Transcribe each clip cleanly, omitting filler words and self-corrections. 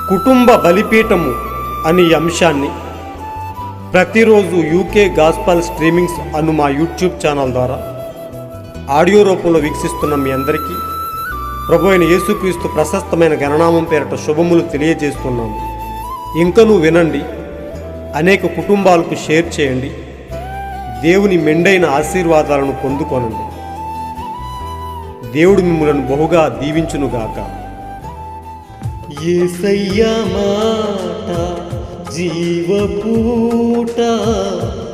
కుటుంబ బలిపీఠము అనే అంశాన్ని ప్రతిరోజు యూకే గాస్పల్ స్ట్రీమింగ్స్ అను మా యూట్యూబ్ ఛానల్ ద్వారా ఆడియో రూపంలో వీక్షిస్తున్న మీ అందరికీ ప్రభు అయిన యేసుక్రీస్తు ప్రశస్తమైన గణనామం పేరట శుభములు తెలియజేస్తున్నాము. ఇంకనూ వినండి, అనేక కుటుంబాలకు షేర్ చేయండి, దేవుని మెండైన ఆశీర్వాదాలను పొందుకోనండి. దేవుడు మిమ్మలను బహుగా దీవించునుగాక. యేసయ్యా మాట జీవపూట,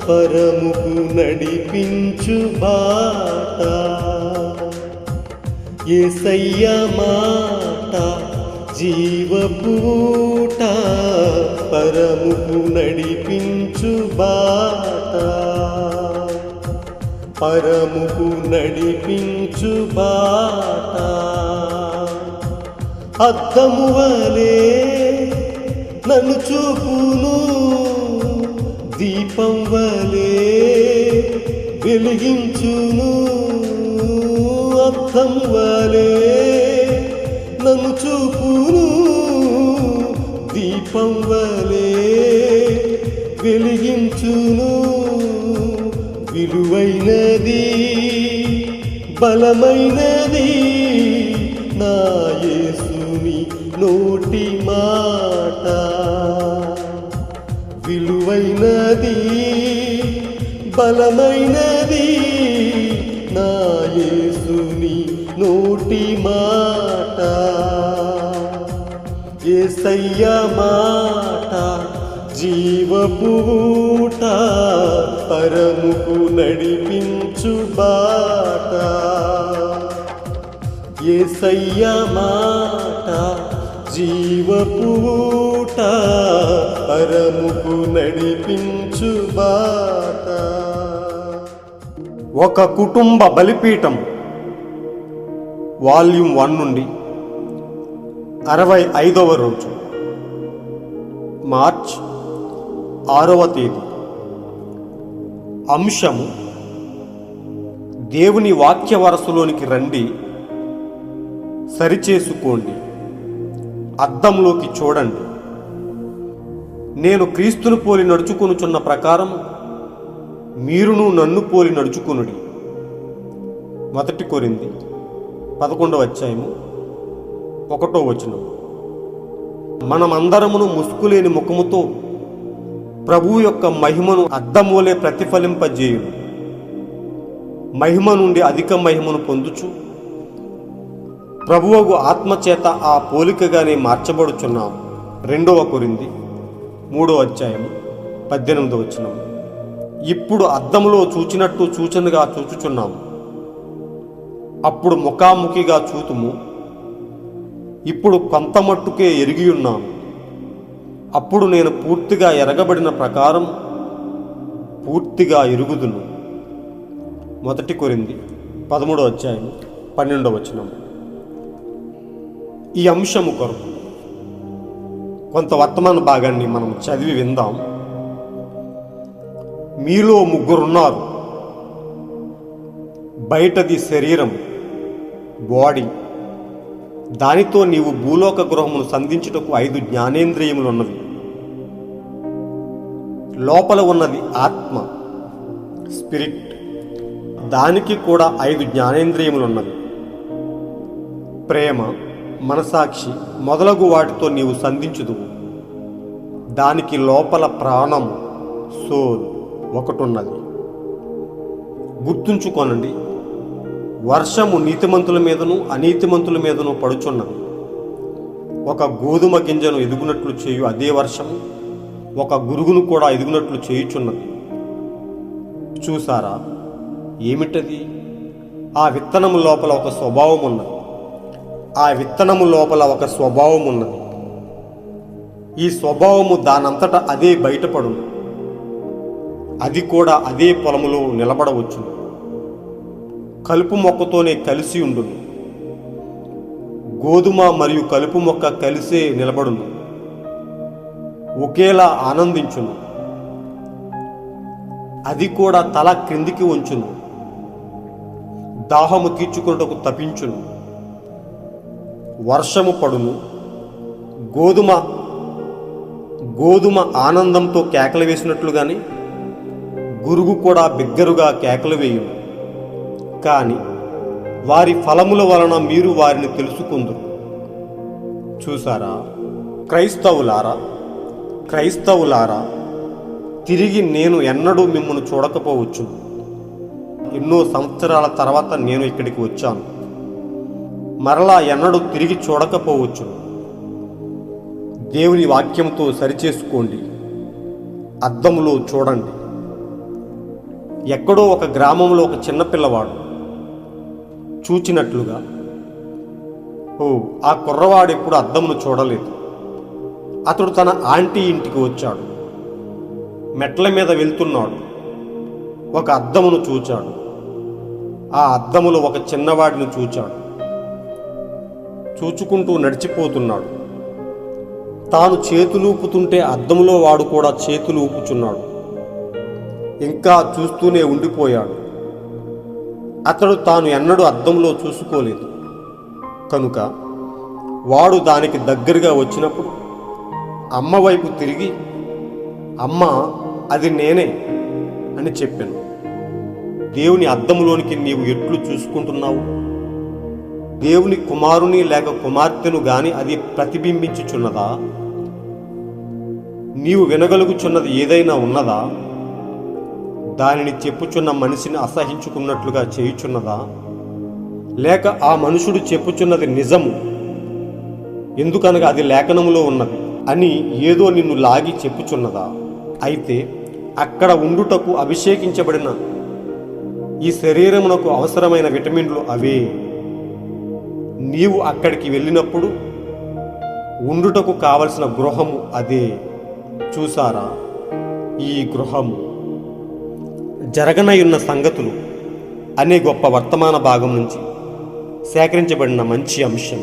పరముకు నడిపించు బాట. యేసయ్యా మాట జీవపూట, పరముకు నడిపించు బాట. పరముకు నడిపించు బాట. అద్దము వలె నన్ను చూపును, దీపం వలె వెలిగించును. అద్దం వలె నన్ను చూపును, దీపం వలె వెలిగించును. విలువైనది బలమైనది నా యేసుని నోటి మాట. విలువైనది బలమైనది నా యేసుని నోటి మాట. యేసయ్యా మాట జీవపూట, పరముకు నడిపించు బాట. యేసయ్యా మాట జీవపూట, పరముకు నడిపించు బాట. ఒక కుటుంబ బలిపీఠం వాల్యూమ్ 1 నుండి 65వ రోజు, మార్చ్ 6వ తేదీ. అంశము: దేవుని వాక్య వరసలోనికి రండి, సరిచేసుకోండి, అద్దంలోకి చూడండి. నేను క్రీస్తును పోలి నడుచుకొనుచున్న ప్రకారం మీరును నన్ను పోలి నడుచుకొనుడి. 1 కొరింథీ 11వ అధ్యాయము 1వ వచనం. మనమందరమును ముసుకులేని ముఖముతో ప్రభువు యొక్క మహిమను అద్దమూలే ప్రతిఫలింపజేయును. మహిమ నుండి అధిక మహిమను పొందుచు ప్రభువగు ఆత్మచేత ఆ పోలికగానే మార్చబడుచున్నాం. 2వ కొరింథీ 3వ అధ్యాయము 18వ వచనం. ఇప్పుడు అద్దములో చూచినట్టు సూచనగా చూచుచున్నాము, అప్పుడు ముఖాముఖిగా చూతుము. ఇప్పుడు కొంత మట్టుకే ఎరిగి ఉన్నాము, అప్పుడు నేను పూర్తిగా ఎరగబడిన ప్రకారం పూర్తిగా ఎరుగుదును. 1 కొరింథీ 13వ అధ్యాయం 12వ వచనం. ఈ అంశము కొరకు కొంత వర్తమాన భాగాన్ని మనం చదివి విందాం. మీలో 3 ఉన్నారు. బయటది శరీరం, బాడీ. దానితో నీవు భూలోక గృహమును సంధించుటకు 5 జ్ఞానేంద్రియములు ఉన్నవి. లోపల ఉన్నది ఆత్మ, స్పిరిట్. దానికి కూడా 5 జ్ఞానేంద్రియములు ఉన్నవి. ప్రేమ, మనసాక్షి మొదలగు వాటితో నీవు సంధించుదువు. దానికి లోపల ప్రాణం, సోల్ ఒకటి ఉన్నది. గుర్తుంచుకోనండి, వర్షము నీతిమంతుల మీదను అనీతిమంతుల మీదను పడుచున్నది. ఒక గోధుమ గింజను ఎదుగునట్లు చేయు అదే వర్షము ఒక గురుగును కూడా ఎదుగునట్లు చేయుచున్నది. చూసారా ఏమిటది? ఆ విత్తనము లోపల ఒక స్వభావం ఉన్నది. ఆ విత్తనము లోపల ఒక స్వభావం ఉన్నది. ఈ స్వభావము దానంతటా అదే బయటపడును. అది కూడా అదే పొలములో నిలబడవచ్చును. కలుపు మొక్కతోనే కలిసి ఉండును. గోధుమ మరియు కలుపు మొక్క కలిసే నిలబడును, ఒకేలా ఆనందించును. అది కూడా తల క్రిందికి ఉంచును. దాహము తీర్చుకొనుటకు తపించును. వర్షము పడును, గోధుమ గోధుమ ఆనందంతో కేకలు వేసినట్లుగానే గురుగు కూడా బిగ్గరుగా కేకలు వేయును. కానీ వారి ఫలముల వలన మీరు వారిని తెలుసుకుందురు. చూసారా క్రైస్తవులారా, తిరిగి నేను ఎన్నడూ మిమ్మల్ని చూడకపోవచ్చు. ఎన్నో సంవత్సరాల తర్వాత నేను ఇక్కడికి వచ్చాను. మరలా ఎన్నడూ తిరిగి చూడకపోవచ్చు. దేవుని వాక్యంతో సరిచేసుకోండి. అద్దములో చూడండి. ఎక్కడో ఒక గ్రామంలో ఒక చిన్నపిల్లవాడు చూచినట్లుగా, ఆ కుర్రవాడు ఎప్పుడు అద్దమును చూడలేదు. అతడు తన ఆంటీ ఇంటికి వచ్చాడు. మెట్ల మీద వెళ్తున్నాడు. ఒక అద్దమును చూచాడు. ఆ అద్దములో ఒక చిన్నవాడిని చూచాడు. చూచుకుంటూ నడిచిపోతున్నాడు. తాను చేతులు ఊపుతుంటే అద్దములో వాడు కూడా చేతులు ఊపుచున్నాడు. ఇంకా చూస్తూనే ఉండిపోయాడు. అతడు తాను ఎన్నడూ అద్దంలో చూసుకోలేదు కనుక వాడు దానికి దగ్గరగా వచ్చినప్పుడు అమ్మ వైపు తిరిగి, అమ్మ, అది నేనే అని చెప్పాను. దేవుని అద్దములోనికి నీవు ఎట్లు చూసుకుంటున్నావు? దేవుని కుమారుని లేక కుమార్తెను గాని అది ప్రతిబింబించుచున్నదా? నీవు వినగలుగుచున్నది ఏదైనా ఉన్నదా? దానిని చెప్పుచున్న మనిషిని అసహించుకున్నట్లుగా చేయుచున్నదా? లేక ఆ మనుషుడు చెప్పుచున్నది నిజము, ఎందుకనగా అది లేఖనములో ఉన్నది అని ఏదో నిన్ను లాగి చెప్పుచున్నదా? అయితే అక్కడ ఉండుటకు అభిషేకించబడిన ఈ శరీరమునకు అవసరమైన విటమిన్లు అవే. నీవు అక్కడికి వెళ్ళినప్పుడు ఉండుటకు కావలసిన గృహము అదే. చూసారా, ఈ గృహము జరగనయున్న సంగతులు అనే గొప్ప వర్తమాన భాగం నుంచి సేకరించబడిన మంచి అంశం.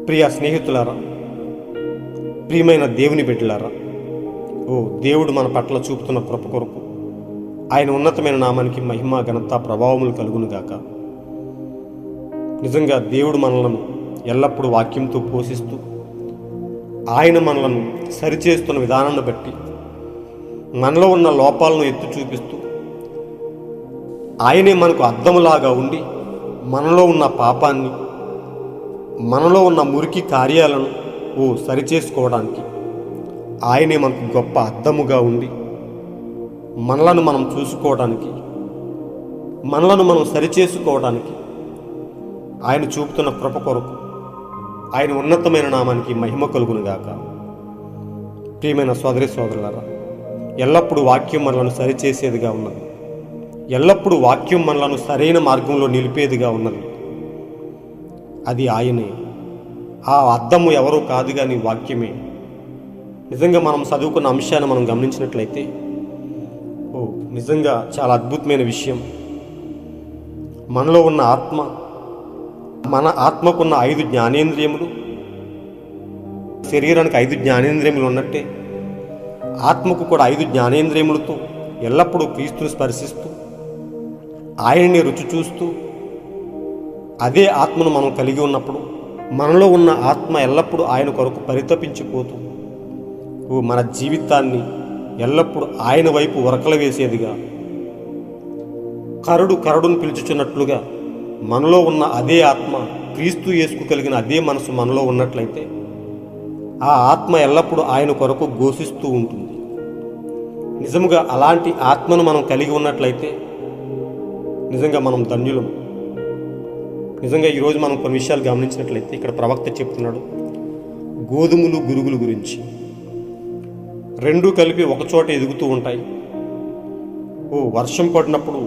ప్రియ స్నేహితులారా, ప్రియమైన దేవుని బిడ్డలారా, దేవుడు మన పట్ల చూపుతున్న కృప కొరకు ఆయన ఉన్నతమైన నామానికి మహిమ, ఘనత, ప్రభావములు కలుగునుగాక. నిజంగా దేవుడు మనలను ఎల్లప్పుడూ వాక్యంతో పోషిస్తూ ఆయన మనలను సరిచేస్తున్న విధానాన్ని బట్టి మనలో ఉన్న లోపాలను ఎత్తి చూపిస్తూ ఆయనే మనకు అద్దములాగా ఉండి మనలో ఉన్న పాపాన్ని, మనలో ఉన్న మురికి కార్యాలను సరిచేసుకోవడానికి ఆయనే మనకు గొప్ప అద్దముగా ఉండి మనలను మనం చూసుకోవడానికి, మనలను మనం సరిచేసుకోవడానికి ఆయన చూపుతున్న కృప కొరకు ఆయన ఉన్నతమైన నామానికి మహిమ కలుగునుగాక. ప్రియమైన సోదరి సోదరులారా, ఎల్లప్పుడూ వాక్యం మనలను సరిచేసేదిగా ఉన్నది. ఎల్లప్పుడూ వాక్యం మనలను సరైన మార్గంలో నిలిపేదిగా ఉన్నది. అది ఆయనే. ఆ అద్దము ఎవరూ కాదు కానీ వాక్యమే. నిజంగా మనం చదువుకున్న అంశాన్ని మనం గమనించినట్లయితే నిజంగా చాలా అద్భుతమైన విషయం. మనలో ఉన్న ఆత్మ, మన ఆత్మకున్న 5 జ్ఞానేంద్రియములు, శరీరానికి 5 జ్ఞానేంద్రియములు ఉన్నట్టే ఆత్మకు కూడా 5 జ్ఞానేంద్రియములతో ఎల్లప్పుడూ క్రీస్తుని స్పర్శిస్తూ ఆయనని రుచి చూస్తూ అదే ఆత్మను మనం కలిగి ఉన్నప్పుడు మనలో ఉన్న ఆత్మ ఎల్లప్పుడూ ఆయన కొరకు పరితపించిపోతూ మన జీవితాన్ని ఎల్లప్పుడూ ఆయన వైపు ఉరకల వేసేదిగా, కరుడును పిలుచుచున్నట్లుగా మనలో ఉన్న అదే ఆత్మ, క్రీస్తు యేసుకు కలిగిన అదే మనసు మనలో ఉన్నట్లయితే ఆ ఆత్మ ఎల్లప్పుడూ ఆయన కొరకు ఘోషిస్తూ ఉంటుంది. నిజముగా అలాంటి ఆత్మను మనం కలిగి ఉన్నట్లయితే నిజంగా మనం ధన్యులం. నిజంగా ఈరోజు మనం కొన్ని విషయాలు గమనించినట్లయితే ఇక్కడ ప్రవక్త చెప్తున్నాడు గోధుమలు, గురుగుల గురించి. రెండూ కలిపి ఒకచోట ఎదుగుతూ ఉంటాయి. వర్షం పడినప్పుడు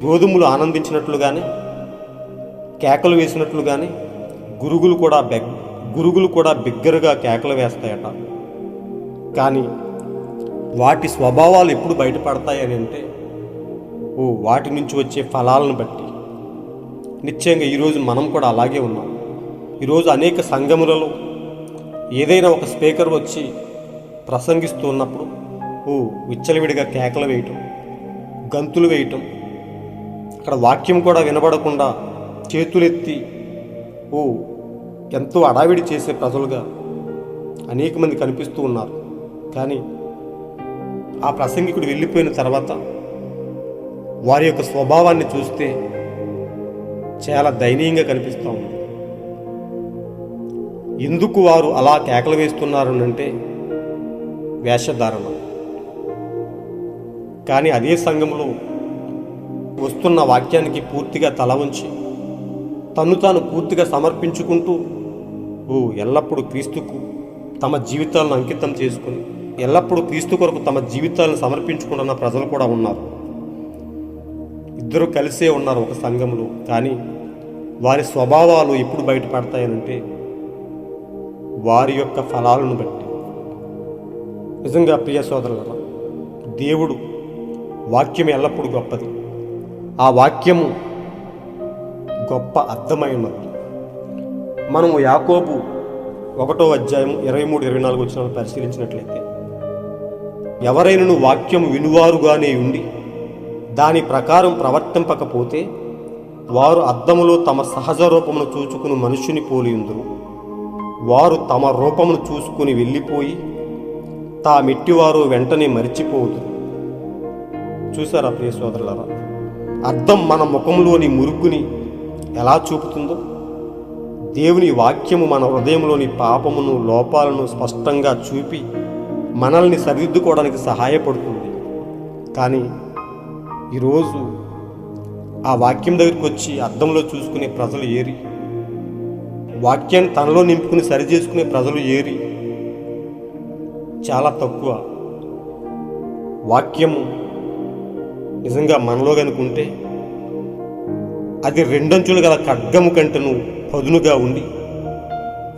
గోధుమలు ఆనందించినట్లుగానే, కేకలు వేసినట్లుగానే గురుగులు కూడా బిగ్గరగా కేకలు వేస్తాయట. కానీ వాటి స్వభావాలు ఎప్పుడు బయటపడతాయని అంటే వాటి నుంచి వచ్చే ఫలాలను బట్టి. నిశ్చయంగా ఈరోజు మనం కూడా అలాగే ఉన్నాం. ఈరోజు అనేక సంఘములలో ఏదైనా ఒక స్పీకర్ వచ్చి ప్రసంగిస్తూ ఉన్నప్పుడు విచ్చలవిడిగా కేకలు వేయటం, గంతులు వేయటం, అక్కడ వాక్యం కూడా వినబడకుండా చేతులెత్తి ఎంతో అడావిడి చేసే ప్రజలుగా అనేక మంది కనిపిస్తూ ఉన్నారు. కానీ ఆ ప్రసంగికుడు వెళ్ళిపోయిన తర్వాత వారి యొక్క స్వభావాన్ని చూస్తే చాలా దయనీయంగా కనిపిస్తూ ఉంది. ఎందుకు వారు అలా కేకలు వేస్తున్నారు అంటే వేషధారణ. కానీ అదే సంఘంలో వస్తున్న వాక్యానికి పూర్తిగా తల వంచి తను తాను పూర్తిగా సమర్పించుకుంటూ ఎల్లప్పుడూ క్రీస్తుకు తమ జీవితాలను అంకితం చేసుకుని ఎల్లప్పుడూ క్రీస్తు కొరకు తమ జీవితాలను సమర్పించుకుంటున్న ప్రజలు కూడా ఉన్నారు. ఇద్దరు కలిసే ఉన్నారు ఒక సంఘంలో. కానీ వారి స్వభావాలు ఎప్పుడు బయటపడతాయనంటే వారి యొక్క ఫలాలను బట్టి. నిజంగా ప్రియ సోదరులారా, దేవుడు వాక్యం ఎల్లప్పుడూ గొప్పది. ఆ వాక్యము గొప్ప అర్థమై ఉన్నది. మనము యాకోబు 1వ అధ్యాయం 23-24 వచనాలను పరిశీలించినట్లయితే, ఎవరైనను వాక్యము వినువారుగానే ఉండి దాని ప్రకారం ప్రవర్తింపకపోతే వారు అద్దములో తమ సహజ రూపమును చూచుకుని మనుష్యుని పోలియుందురు. వారు తమ రూపమును చూసుకుని వెళ్ళిపోయి తామెట్టివారు వెంటనే మరిచిపోదురు. చూసారా ప్రియ సోదరులారా, అద్దం మన ముఖంలోని మురుగుని ఎలా చూపుతుందో దేవుని వాక్యము మన హృదయంలోని పాపమును లోపాలను స్పష్టంగా చూపి మనల్ని సరిదిద్దుకోవడానికి సహాయపడుతుంది. కానీ ఈరోజు ఆ వాక్యం దగ్గరికి వచ్చి అద్దంలో చూసుకునే ప్రజలు ఏరి, వాక్యాన్ని తనలో నింపుకుని సరిచేసుకునే ప్రజలు ఏరి చాలా తక్కువ. వాక్యము నిజంగా మనలో కనుకుంటే అది రెండంచులు గల ఖడ్గము కంటను పదునుగా ఉండి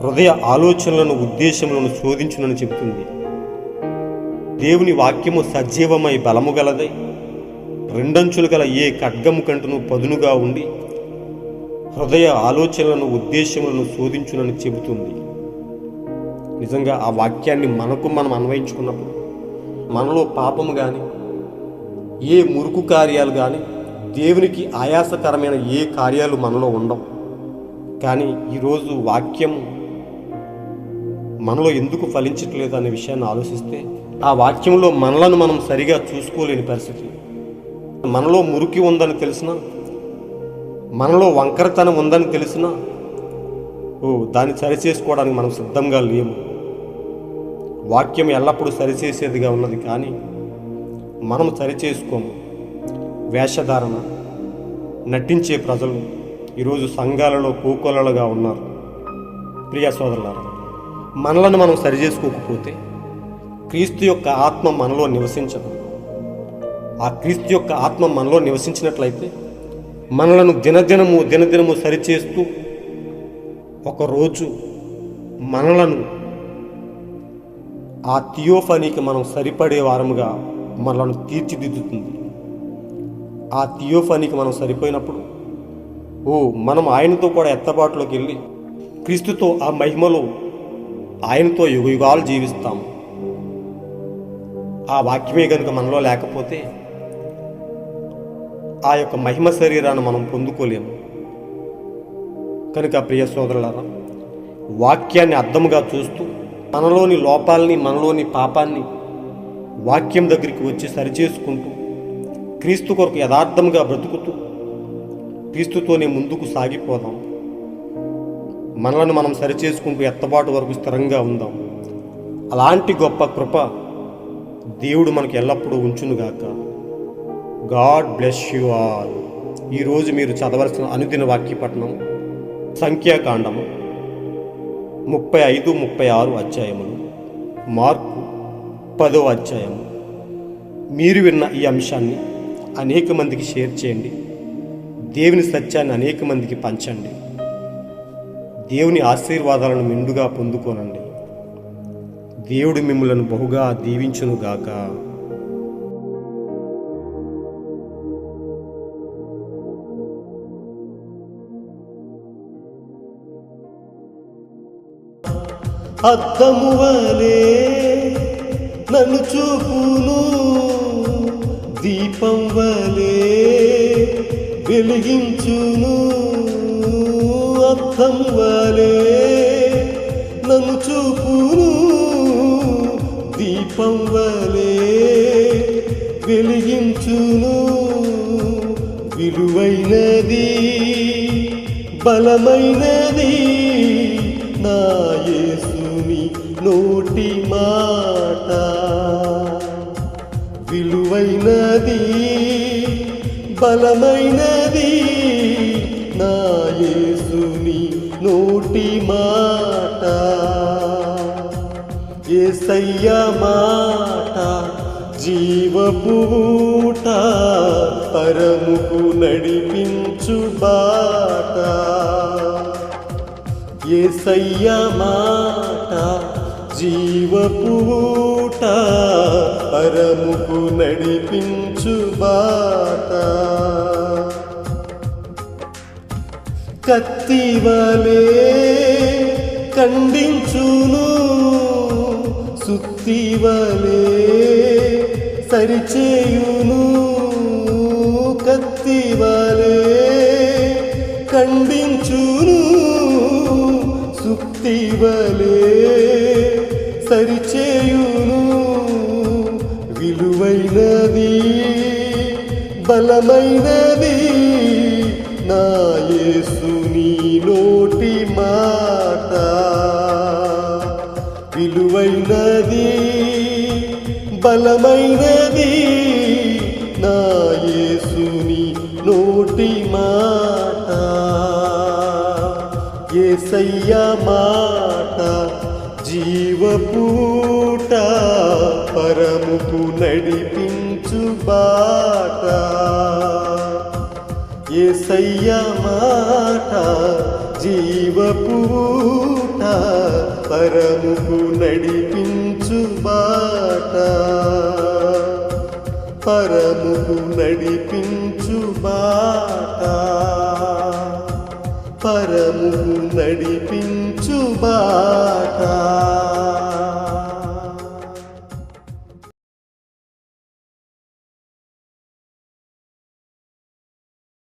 హృదయ ఆలోచనలను ఉద్దేశములను శోధించునని చెబుతుంది. దేవుని వాక్యము సజీవమై బలము గలదై రెండంచులు గల ఏ ఖడ్గము కంటను పదునుగా ఉండి హృదయ ఆలోచనలను ఉద్దేశములను శోధించునని చెబుతుంది. నిజంగా ఆ వాక్యాన్ని మనకు మనం అన్వయించుకున్నప్పుడు మనలో పాపము కానీ ఏ మురుకు కార్యాలు కానీ దేవునికి ఆయాసకరమైన ఏ కార్యాలు మనలో ఉండవు. కానీ ఈరోజు వాక్యం మనలో ఎందుకు ఫలించట్లేదు అనే విషయాన్ని ఆలోచిస్తే ఆ వాక్యంలో మనలను మనం సరిగా చూసుకోలేని పరిస్థితి. మనలో మురికి ఉందని తెలిసినా, మనలో వంకరతనం ఉందని తెలిసినా దాన్ని సరిచేసుకోవడానికి మనం సిద్ధంగా లేము. వాక్యం ఎల్లప్పుడూ సరిచేసేదిగా ఉన్నది, కానీ మనం సరిచేసుకోము. వేషధారణ నటించే ప్రజలు ఈరోజు సంఘాలలో కోకొలలుగా ఉన్నారు. ప్రియ సోదరులారా, మనలను మనం సరిచేసుకోకపోతే క్రీస్తు యొక్క ఆత్మ మనలో నివసించదు. ఆ క్రీస్తు యొక్క ఆత్మ మనలో నివసించినట్లయితే మనలను దినదినము సరిచేస్తూ ఒకరోజు మనలను ఆ థియోఫనీకి మనం సరిపడే వారముగా మనలను తీర్చిదిద్దుతుంది. ఆ థియోఫనీకి మనం సరిపోయినప్పుడు మనం ఆయనతో కూడా ఎత్తబాటులోకి వెళ్ళి క్రీస్తుతో ఆ మహిమలో ఆయనతో యుగయుగాలు జీవిస్తాము. ఆ వాక్యమే కనుక మనలో లేకపోతే ఆ యొక్క మహిమ శరీరాన్ని మనం పొందుకోలేము. కనుక ప్రియ సోదరులారా, వాక్యాన్ని అర్థముగా చూస్తూ మనలోని లోపాలని మనలోని పాపాన్ని వాక్యం దగ్గరికి వచ్చి సరిచేసుకుంటూ క్రీస్తు కొరకు యథార్థంగా బ్రతుకుతూ క్రీస్తుతోనే ముందుకు సాగిపోదాం. మనలను మనం సరిచేసుకుంటూ ఎత్తబాటు వరకు స్థిరంగా ఉందాం. అలాంటి గొప్ప కృప దేవుడు మనకు ఎల్లప్పుడూ ఉంచునుగాక. God bless you all. ఈరోజు మీరు చదవలసిన అనుదిన వాక్యపట్నం సంఖ్యాకాండము 35-36 అధ్యాయములు, మార్కు 10వ అధ్యాయము. మీరు విన్న ఈ అంశాన్ని అనేక మందికి షేర్ చేయండి. దేవుని సత్యాన్ని అనేక మందికి పంచండి. దేవుని ఆశీర్వాదాలను మెండుగా పొందుకోనండి. దేవుడు మిమ్మలను బహుగా దీవించునుగాక. అద్దము వలె నన్ను చూపును, దీపం వలె వెలిగించును. అద్దం వలె నన్ను చూపును, దీపం వలె వెలిగించును విలువైనది బలమైనది నా యేసుని నోటి మాట విలువైనది బలమైనది నా యేసుని నోటి మాట యేసయ్య మాట జీవపు ఊట పరముకు నడిపించు బాట యేసయ్య మాట జీవపు ఊట పరముకు నడిపించు బాట కత్తి వలె ఖండించును సుత్తి వలె సరిచేయును కత్తి వలె ఖండించును సుత్తి వలె సరిచేయును విలువైనది బలమైనది నా యేసుని నోటి మాట విలువైనది బలమైనది నా యేసుని నోటి మాట యేసయ్య మాట జీవపూట పరముకు నడిపించు బాట యేసయ్య మాట జీవపూట పరముకు నడిపించు బాట పరముకు నడిపించు బాట పరముకు నడిపించు బాట